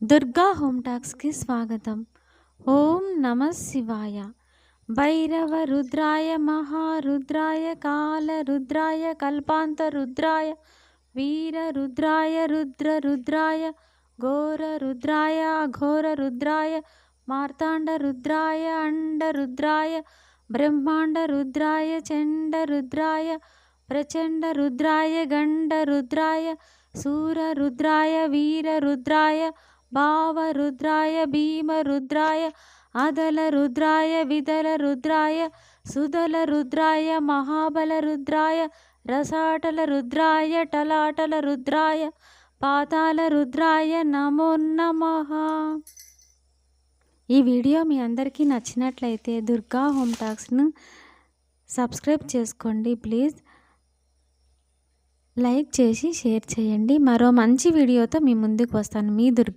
Durga home టాక్స్కి స్వాగతం. ఓం నమ శివాయ. భైరవ రుద్రాయ మహారుద్రాయ కాలరుద్రాయ కల్పాంత రుద్రాయ వీర రుద్రాయ రుద్ర రుద్రాయ ఘోర రుద్రాయ అఘోర రుద్రాయ మార్తాండ రుద్రాయ అండ రుద్రాయ బ్రహ్మాండ రుద్రాయ చండ రుద్రాయ ప్రచండ రుద్రాయ గండ రుద్రాయ శూర రుద్రాయ వీర రుద్రాయ భావ రుద్రాయ భీమ రుద్రాయ అదల రుద్రాయ విదల రుద్రాయ సుదల రుద్రాయ మహాబల రుద్రాయ రసాటల రుద్రాయ టలాటల రుద్రాయ పాతాల రుద్రాయ నమో నమః. ఈ వీడియో మీ అందరికీ నచ్చినట్లయితే దుర్గా హోమ్ టాక్స్ను సబ్స్క్రైబ్ చేసుకోండి ప్లీజ్. లైక్ చేసి షేర్ చేయండి. మరో మంచి వీడియోతో మీ ముందుకు వస్తాను. మీ దుర్గా.